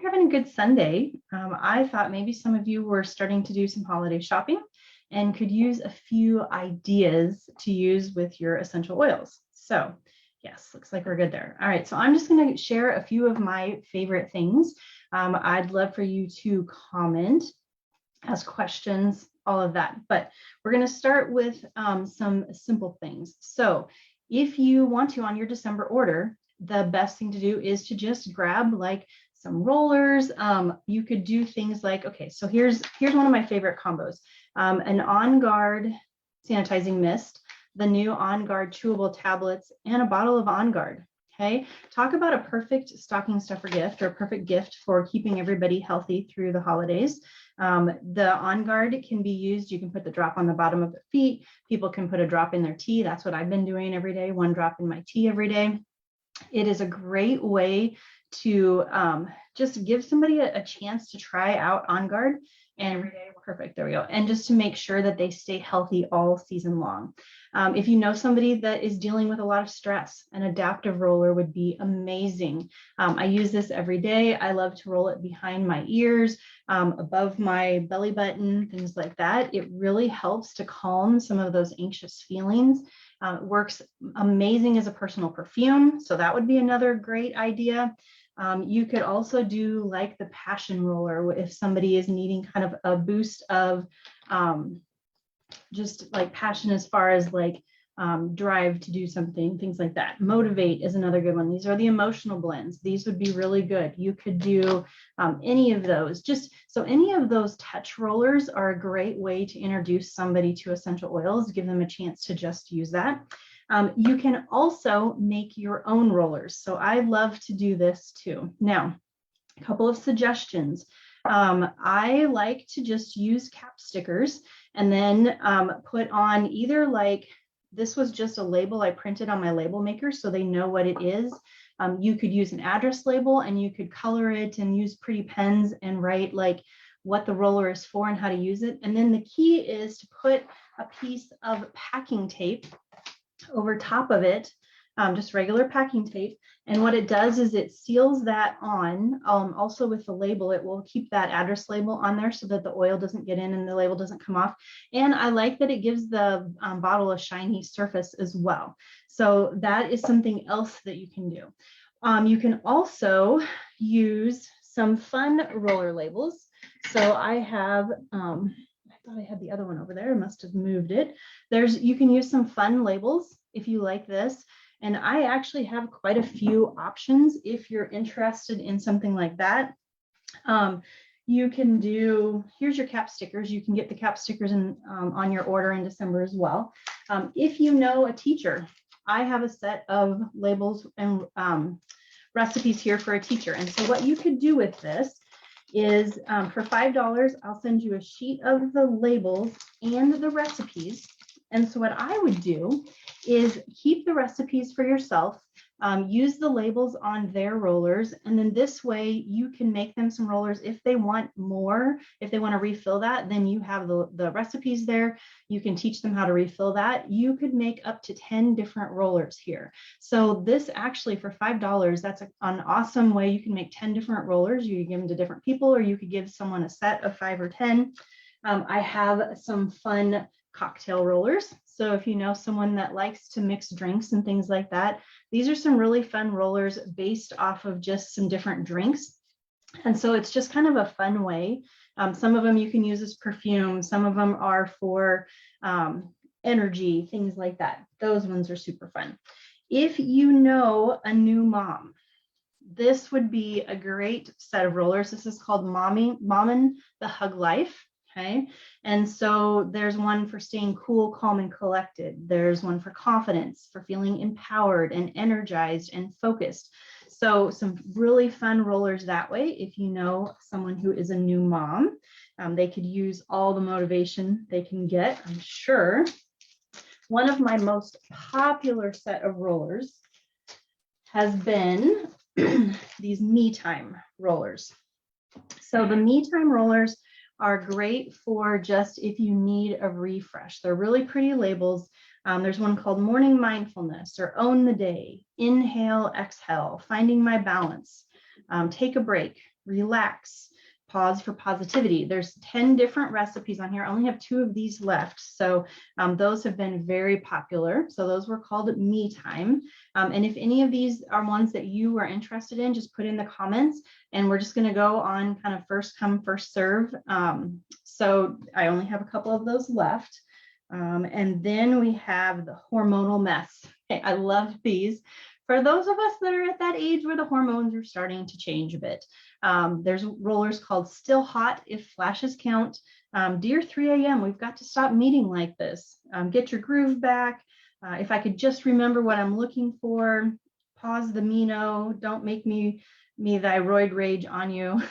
you're having a good Sunday. I thought maybe some of you were starting to do some holiday shopping and could use a few ideas to use with your essential oils. So yes, looks like we're good there. All right, so I'm just going to share a few of my favorite things. I'd love for you to comment, ask questions, all of that. But we're going to start with some simple things. So if you want to, on your December order, the best thing to do is to just grab like some rollers. You could do things like, okay, so here's one of my favorite combos. An On Guard Sanitizing Mist, the new On Guard chewable tablets, and a bottle of On Guard. Okay, talk about a perfect stocking stuffer gift, or a perfect gift for keeping everybody healthy through the holidays. The On Guard can be used. You can put the drop on the bottom of their feet. People can put a drop in their tea. That's what I've been doing every day, one drop in my tea every day. It is a great way to just give somebody a chance to try out On Guard, and every day, perfect, there we go. And just to make sure that they stay healthy all season long. If you know somebody that is dealing with a lot of stress, an adaptive roller would be amazing. I use this every day. I love to roll it behind my ears, above my belly button, things like that. It really helps to calm some of those anxious feelings. It works amazing as a personal perfume, so that would be another great idea. You could also do like the passion roller if somebody is needing kind of a boost of just like passion as far as like drive to do something, things like that. Motivate is another good one. These are the emotional blends. These would be really good. You could do any of those. Just so any of those touch rollers are a great way to introduce somebody to essential oils, give them a chance to just use that. You can also make your own rollers. So I love to do this too. Now, a couple of suggestions. I like to just use cap stickers and then put on either like, this was just a label I printed on my label maker so they know what it is. You could use an address label and you could color it and use pretty pens and write like what the roller is for and how to use it. And then the key is to put a piece of packing tape over top of it, just regular packing tape. And what it does is it seals that on. Also with the label, it will keep that address label on there so that the oil doesn't get in and the label doesn't come off. And I like that it gives the bottle a shiny surface as well. So that is something else that you can do. You can also use some fun roller labels. So I have, I thought I had the other one over there. I must have moved it. You can use some fun labels if you like this. And I actually have quite a few options if you're interested in something like that. You can do, here's your cap stickers. You can get the cap stickers on your order in December as well. If you know a teacher, I have a set of labels and recipes here for a teacher. And so what you could do with this is for $5, I'll send you a sheet of the labels and the recipes. And so what I would do is keep the recipes for yourself, use the labels on their rollers, and then this way you can make them some rollers if they want more. If they want to refill that, then you have the recipes there. You can teach them how to refill that. You could make up to 10 different rollers here. So this actually for $5, that's an awesome way. You can make 10 different rollers. You could give them to different people, or you could give someone a set of 5 or 10. I have some fun cocktail rollers. So if you know someone that likes to mix drinks and things like that, these are some really fun rollers based off of just some different drinks. And so it's just kind of a fun way. Some of them you can use as perfume. Some of them are for energy, things like that. Those ones are super fun. If you know a new mom, this would be a great set of rollers. This is called Mommin' the Hug Life. Okay, and so there's one for staying cool, calm, and collected. There's one for confidence, for feeling empowered and energized and focused. So some really fun rollers that way. If you know someone who is a new mom, they could use all the motivation they can get, I'm sure. One of my most popular set of rollers has been these Me Time rollers. So the Me Time rollers are great for just if you need a refresh. They're really pretty labels. There's one called Morning Mindfulness or Own the Day, Inhale, Exhale, Finding My Balance, Take a Break, relax, pause for positivity. There's 10 different recipes on here. I only have 2 of these left. So those have been very popular. So those were called Me Time. And if any of these are ones that you are interested in, just put in the comments, and we're just going to go on kind of first come, first serve. So I only have a couple of those left. And then we have the hormonal mess. Okay, I love these. For those of us that are at that age where the hormones are starting to change a bit, there's rollers called Still Hot If Flashes Count. Dear 3 a.m., we've got to stop meeting like this. Get your groove back. If I could just remember what I'm looking for, pause the Mino, don't make me thyroid rage on you.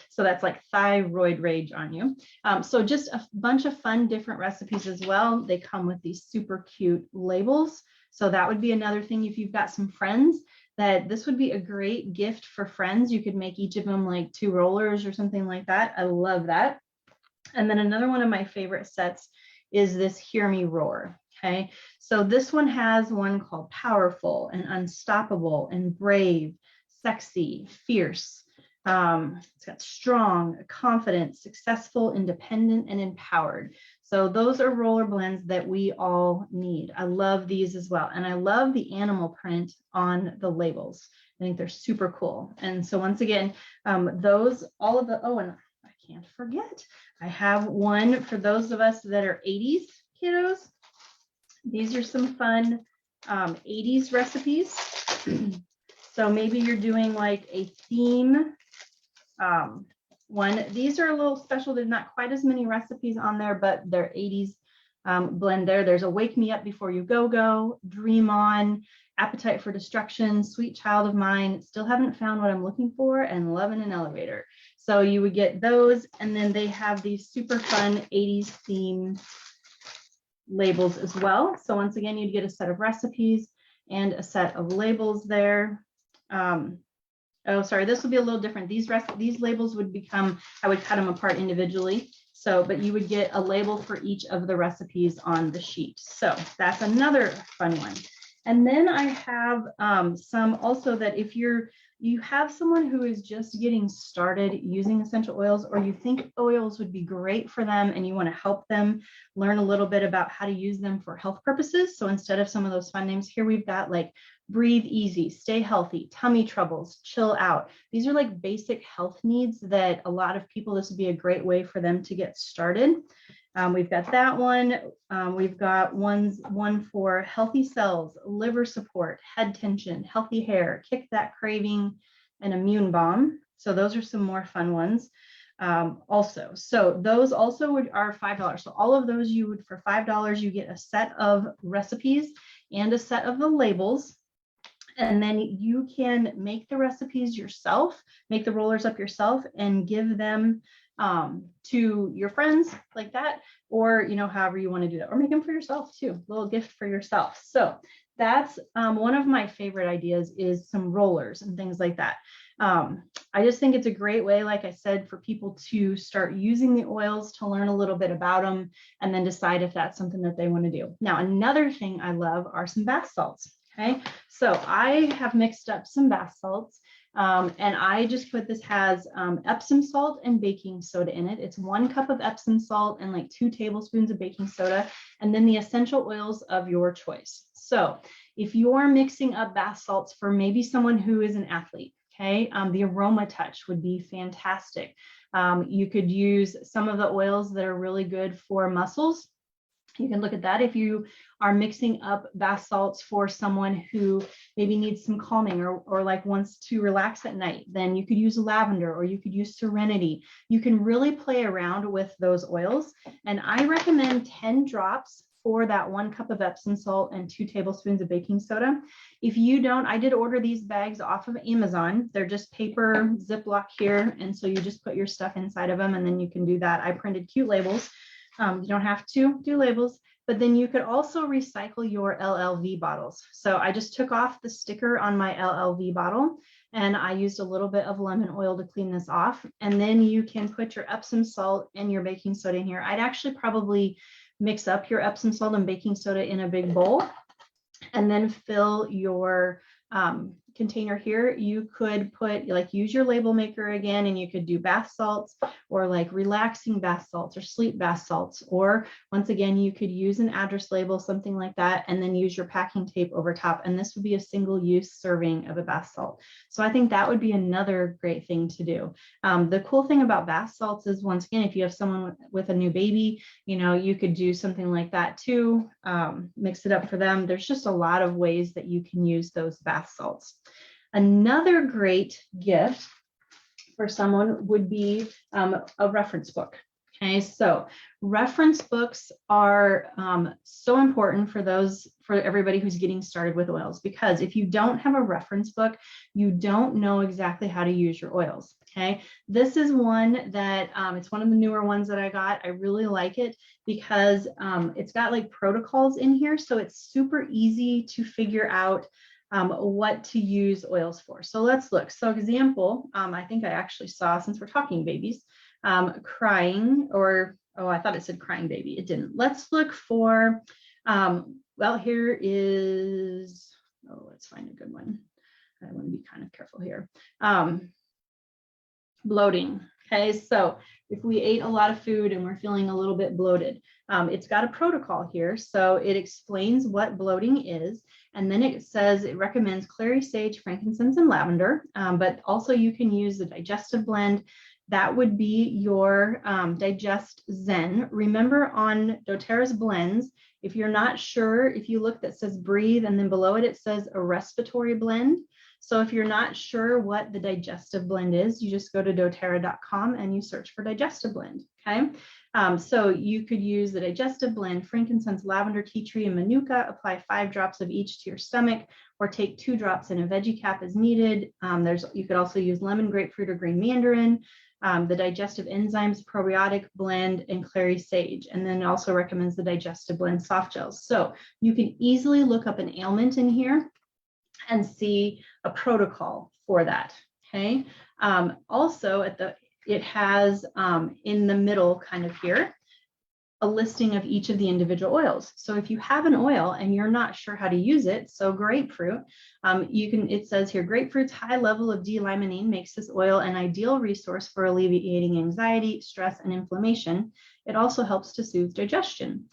So that's like thyroid rage on you. So just a bunch of fun different recipes as well. They come with these super cute labels. So that would be another thing if you've got some friends, that this would be a great gift for friends. You could make each of them like 2 rollers or something like that. I love that. And then another one of my favorite sets is this Hear Me Roar. Okay, so this one has one called Powerful and Unstoppable and Brave, Sexy, Fierce. It's got strong, confident, successful, independent, and empowered. So those are roller blends that we all need. I love these as well. And I love the animal print on the labels. I think they're super cool. And so once again, those, all of the, oh, and I can't forget, I have one for those of us that are 80s kiddos. These are some fun 80s recipes. So maybe you're doing like a theme one. These are a little special. There's not quite as many recipes on there, but they're 80s blend there. There's a Wake Me Up Before You Go, Dream On, Appetite for Destruction, Sweet Child of Mine, Still Haven't Found What I'm Looking For, and Love in an Elevator. So you would get those, and then they have these super fun 80s theme labels as well. So once again, you'd get a set of recipes and a set of labels there. Oh, sorry, this would be a little different. These labels would become, I would cut them apart individually. So, but you would get a label for each of the recipes on the sheet. So that's another fun one. And then I have some also that if you have someone who is just getting started using essential oils, or you think oils would be great for them and you want to help them learn a little bit about how to use them for health purposes. So instead of some of those fun names here, we've got like Breathe Easy, Stay Healthy, Tummy Troubles, Chill Out. These are like basic health needs that a lot of people, this would be a great way for them to get started. We've got that one. We've got one for healthy cells, liver support, head tension, healthy hair, kick that craving, and immune bomb. So those are some more fun ones. Also, so those also are $5. So all of those you would, for $5, you get a set of recipes and a set of the labels. And then you can make the recipes yourself, make the rollers up yourself, and give them to your friends like that, or however you want to do that, or make them for yourself too, a little gift for yourself. So that's one of my favorite ideas, is some rollers and things like that. I just think it's a great way, like I said, for people to start using the oils, to learn a little bit about them, and then decide if that's something that they want to do. Now, another thing I love are some bath salts. Okay, so I have mixed up some bath salts, and I just put, this has Epsom salt and baking soda in it. It's 1 cup of Epsom salt and like 2 tablespoons of baking soda, and then the essential oils of your choice. So if you're mixing up bath salts for maybe someone who is an athlete, okay, the Aroma Touch would be fantastic. You could use some of the oils that are really good for muscles. You can look at that. If you are mixing up bath salts for someone who maybe needs some calming, or like wants to relax at night, then you could use lavender, or you could use Serenity. You can really play around with those oils. And I recommend 10 drops for that 1 cup of Epsom salt and 2 tablespoons of baking soda. If you don't, I did order these bags off of Amazon. They're just paper Ziploc here. And so you just put your stuff inside of them, and then you can do that. I printed cute labels. You don't have to do labels, but then you could also recycle your LLV bottles. So I just took off the sticker on my LLV bottle, and I used a little bit of lemon oil to clean this off. And then you can put your Epsom salt and your baking soda in here. I'd actually probably mix up your Epsom salt and baking soda in a big bowl, and then fill your, you container here, you could put, like, use your label maker again, and you could do bath salts or like relaxing bath salts or sleep bath salts. Or once again, you could use an address label, something like that, and then use your packing tape over top. And this would be a single use serving of a bath salt. So I think that would be another great thing to do. The cool thing about bath salts is, once again, if you have someone with a new baby, you know, you could do something like that too, mix it up for them. There's just a lot of ways that you can use those bath salts. Another great gift for someone would be a reference book. Okay, so reference books are so important for everybody who's getting started with oils, because if you don't have a reference book, you don't know exactly how to use your oils. Okay, this is one that it's one of the newer ones that I got. I really like it because it's got like protocols in here, so it's super easy to figure out what to use oils for. So let's look. So example, I think I actually saw, since we're talking babies, crying, or, oh, I thought it said crying baby. It didn't. Let's look for, well, here is, oh, let's find a good one. I want to be kind of careful here. Bloating. Okay, so if we ate a lot of food and we're feeling a little bit bloated, it's got a protocol here. So it explains what bloating is. And then it says it recommends clary sage, frankincense, and lavender, but also you can use the digestive blend. That would be your Digest Zen. Remember, on doTERRA's blends, if you're not sure, if you look, that says breathe, and then below it, it says a respiratory blend. So if you're not sure what the digestive blend is, you just go to doTERRA.com and you search for digestive blend. Okay, so you could use the digestive blend, frankincense, lavender, tea tree, and manuka. Apply 5 drops of each to your stomach, or take 2 drops in a veggie cap as needed. You could also use lemon, grapefruit, or green mandarin. The digestive enzymes, probiotic blend, and clary sage. And then it also recommends the digestive blend soft gels. So you can easily look up an ailment in here and see a protocol for that. Okay. Also, it has in the middle, kind of here, a listing of each of the individual oils. So if you have an oil and you're not sure how to use it, so grapefruit, it says here, grapefruit's high level of D-limonene makes this oil an ideal resource for alleviating anxiety, stress, and inflammation. It also helps to soothe digestion.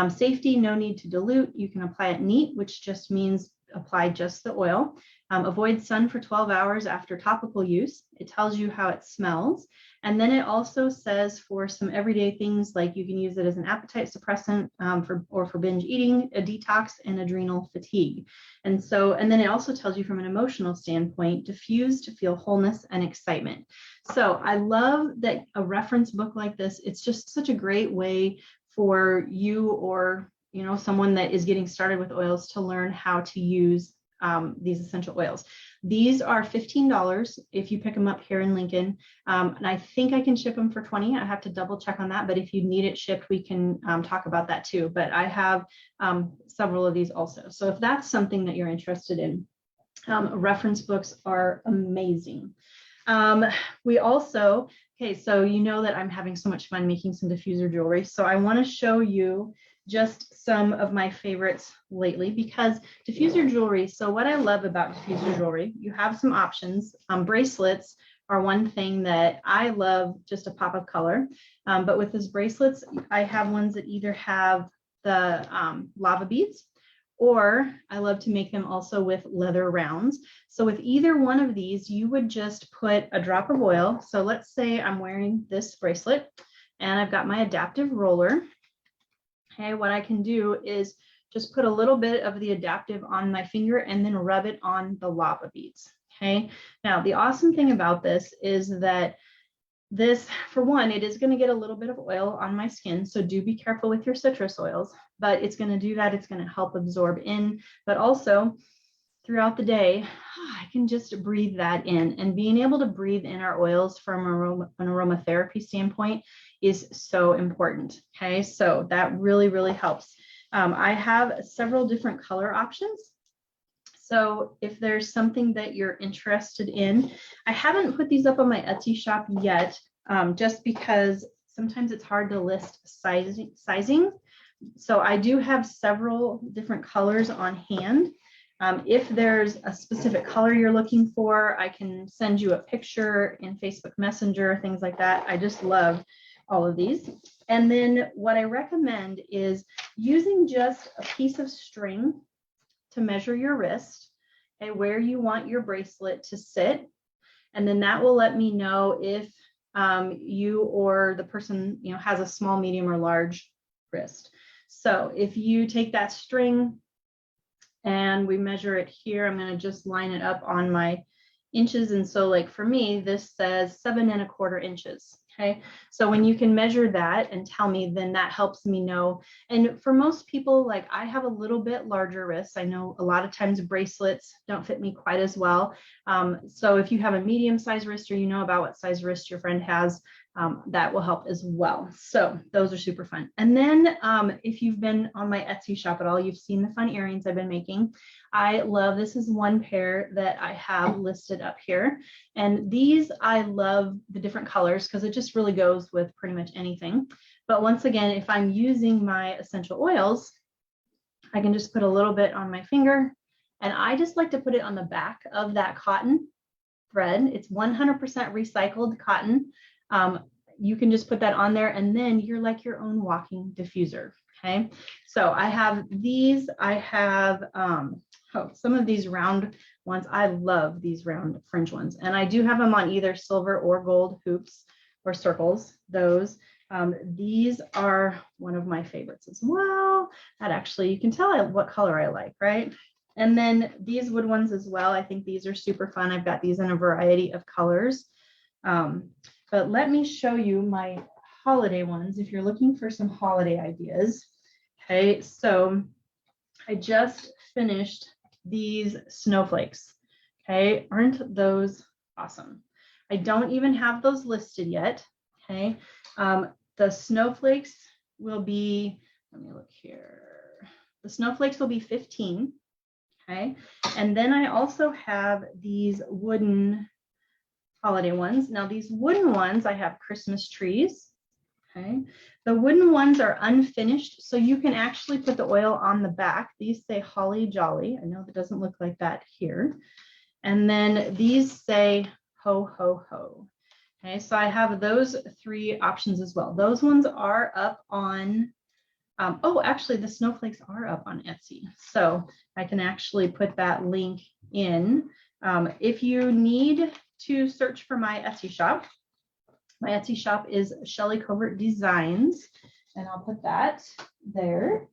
Safety, no need to dilute. You can apply it neat, which just means apply just the oil. Avoid sun for 12 hours after topical use. It tells you how it smells. And then it also says for some everyday things, like you can use it as an appetite suppressant for binge eating, a detox, and adrenal fatigue. And then it also tells you from an emotional standpoint, diffuse to feel wholeness and excitement. So I love that a reference book like this, it's just such a great way for you, or someone that is getting started with oils, to learn how to use these essential oils. These are $15 if you pick them up here in Lincoln. And I think I can ship them for $20. I have to double check on that, but if you need it shipped, we can talk about that too. But I have several of these also. So if that's something that you're interested in, reference books are amazing. We also, okay, so you know that I'm having so much fun making some diffuser jewelry. So I want to show you just some of my favorites lately, because diffuser jewelry, so what I love about diffuser jewelry, you have some options. Bracelets are one thing that I love, just a pop of color. But with these bracelets, I have ones that either have the lava beads, or I love to make them also with leather rounds. So with either one of these, you would just put a drop of oil. So let's say I'm wearing this bracelet and I've got my adaptive roller. Okay, what I can do is just put a little bit of the adaptive on my finger and then rub it on the lava beads. Okay, now the awesome thing about this is that this, for one, it is going to get a little bit of oil on my skin, so do be careful with your citrus oils, but it's going to do that. It's going to help absorb in, but also throughout the day, I can just breathe that in, and being able to breathe in our oils from an aromatherapy standpoint is so important. Okay, so that really, really helps. I have several different color options. So if there's something that you're interested in, I haven't put these up on my Etsy shop yet, just because sometimes it's hard to list sizing. So I do have several different colors on hand. If there's a specific color you're looking for, I can send you a picture in Facebook Messenger, things like that. I just love all of these. And then what I recommend is using just a piece of string to measure your wrist and where you want your bracelet to sit. And then that will let me know if you or the person, has a small, medium, or large wrist. So if you take that string and we measure it here, I'm going to just line it up on my inches. And so like for me, this says 7 1/4 inches. Okay, so when you can measure that and tell me, then that helps me know. And for most people, like I have a little bit larger wrists. I know a lot of times bracelets don't fit me quite as well. So if you have a medium size wrist or you know about what size wrist your friend has, that will help as well. So those are super fun. And then if you've been on my Etsy shop at all, you've seen the fun earrings I've been making. I love, this is one pair that I have listed up here. And these, I love the different colors because it just really goes with pretty much anything. But once again, if I'm using my essential oils, I can just put a little bit on my finger. And I just like to put it on the back of that cotton thread. It's 100% recycled cotton. You can just put that on there and then you're like your own walking diffuser. Okay. So I have these, I have some of these round ones. I love these round fringe ones. And I do have them on either silver or gold hoops or circles, those. These are one of my favorites as well. That actually, you can tell what color I like, right? And then these wood ones as well. I think these are super fun. I've got these in a variety of colors. But let me show you my holiday ones if you're looking for some holiday ideas. Okay, so I just finished these snowflakes. Okay, aren't those awesome? I don't even have those listed yet. Okay, the snowflakes will be, let me look here. The snowflakes will be 15. Okay, and then I also have these wooden holiday ones. Now these wooden ones, I have Christmas trees. Okay, the wooden ones are unfinished, so you can actually put the oil on the back. These say Holly Jolly. I know that doesn't look like that here. And then these say Ho Ho Ho. Okay, so I have those 3 options as well. Those ones are up on, oh, actually the snowflakes are up on Etsy. So I can actually put that link in. If you need to search for my Etsy shop is Shelly Covert Designs, and I'll put that there.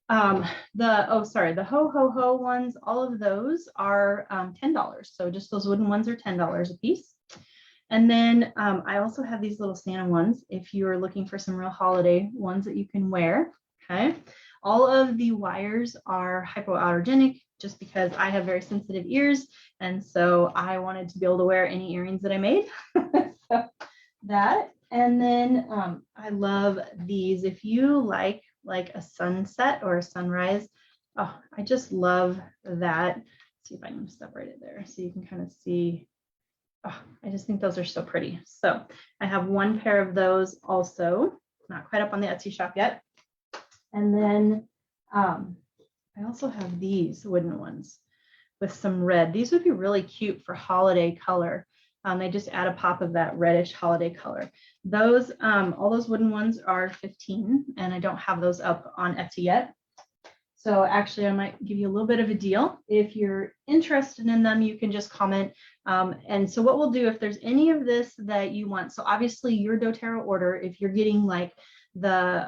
The Ho Ho Ho ones, all of those are $10. So just those wooden ones are $10 a piece. And then I also have these little Santa ones if you're looking for some real holiday ones that you can wear. Okay. All of the wires are hypoallergenic just because I have very sensitive ears. And so I wanted to be able to wear any earrings that I made. So that, and then I love these. If you like a sunset or a sunrise, oh, I just love that. Let's see if I can separate it there so you can kind of see. Oh, I just think those are so pretty. So I have one pair of those also, not quite up on the Etsy shop yet. And then I also have these wooden ones with some red. These would be really cute for holiday color. They just add a pop of that reddish holiday color. Those, all those wooden ones are 15, and I don't have those up on Etsy yet. So actually, I might give you a little bit of a deal. If you're interested in them, you can just comment. And so what we'll do, if there's any of this that you want, so obviously your doTERRA order, if you're getting like the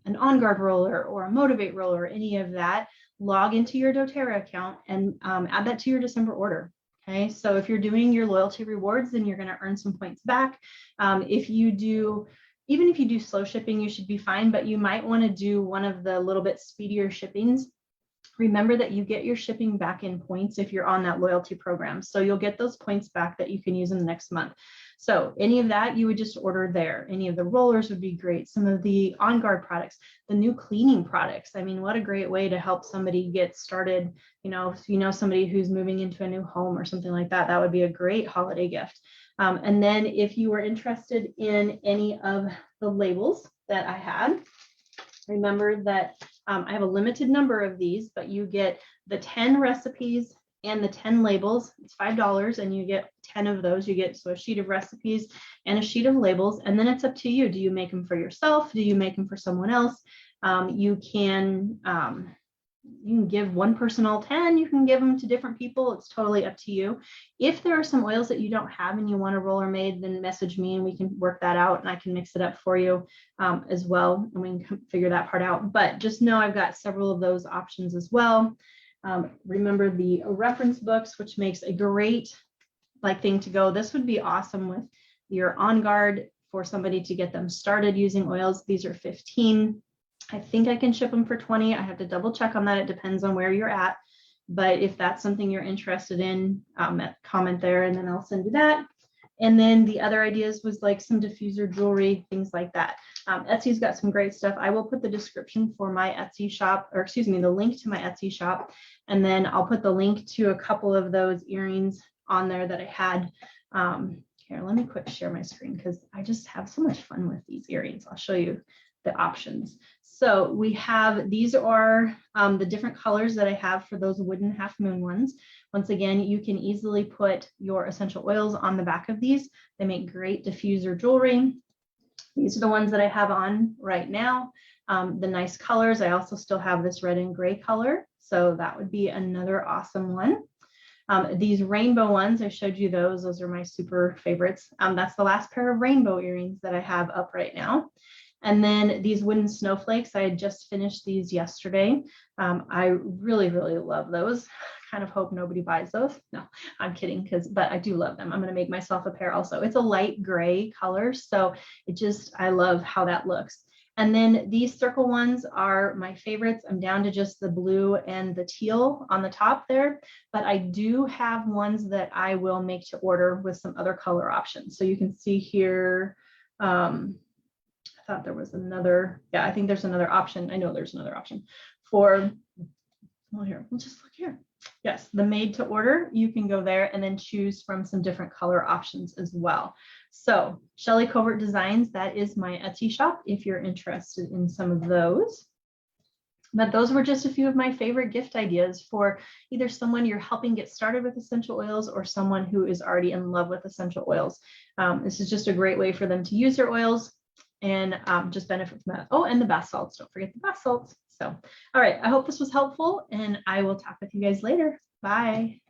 an On Guard roller or a Motivate roller or any of that, log into your doTERRA account and add that to your December order. Okay, so if you're doing your loyalty rewards, then you're going to earn some points back. If you do, even if you do slow shipping, you should be fine, but you might want to do one of the little bit speedier shippings. Remember that you get your shipping back in points if you're on that loyalty program. So you'll get those points back that you can use in the next month. So any of that, you would just order there. Any of the rollers would be great. Some of the On Guard products, the new cleaning products. I mean, what a great way to help somebody get started. If you know somebody who's moving into a new home or something like that, that would be a great holiday gift. And then if you were interested in any of the labels that I had, remember that I have a limited number of these, but you get the 10 recipes and the 10 labels. It's $5 and you get 10 of those. You get a sheet of recipes and a sheet of labels, and then it's up to you. Do you make them for yourself? Do you make them for someone else? You can give one person all 10. You can give them to different people. It's totally up to you. If there are some oils that you don't have and you want a roller made, then message me and we can work that out, and I can mix it up for you as well, and we can figure that part out. But just know I've got several of those options as well. Remember the reference books, which makes a great thing to go. This would be awesome with your on guard for somebody to get them started using oils. These are 15. I think I can ship them for 20. I have to double check on that. It depends on where you're at. But if that's something you're interested in, comment there and then I'll send you that. And then the other ideas was like some diffuser jewelry, things like that. Etsy's got some great stuff. I will put the description for my Etsy shop, or excuse me, the link to my Etsy shop. And then I'll put the link to a couple of those earrings on there that I had. Here, let me quick share my screen because I just have so much fun with these earrings. I'll show you the options. So we have, these are the different colors that I have for those wooden half moon ones. Once again, you can easily put your essential oils on the back of these. They make great diffuser jewelry. These are the ones that I have on right now. The nice colors. I also still have this red and gray color. So that would be another awesome one. These rainbow ones, I showed you those. Those are my super favorites. That's the last pair of rainbow earrings that I have up right now. And then these wooden snowflakes, I had just finished these yesterday. I really, really love those. Kind of hope nobody buys those. No, I'm kidding, but I do love them. I'm going to make myself a pair also. It's a light gray color, so I love how that looks. And then these circle ones are my favorites. I'm down to just the blue and the teal on the top there, but I do have ones that I will make to order with some other color options. So you can see here, I thought there was another, yeah, I think there's another option. I know there's another option for, well, here, we'll just look here. Yes, the made to order, you can go there and then choose from some different color options as well. So Shelly Covert Designs, that is my Etsy shop if you're interested in some of those. But those were just a few of my favorite gift ideas for either someone you're helping get started with essential oils or someone who is already in love with essential oils. This is just a great way for them to use their oils and just benefit from that. Oh, and the bath salts. Don't forget the bath salts. So, all right. I hope this was helpful and I will talk with you guys later. Bye.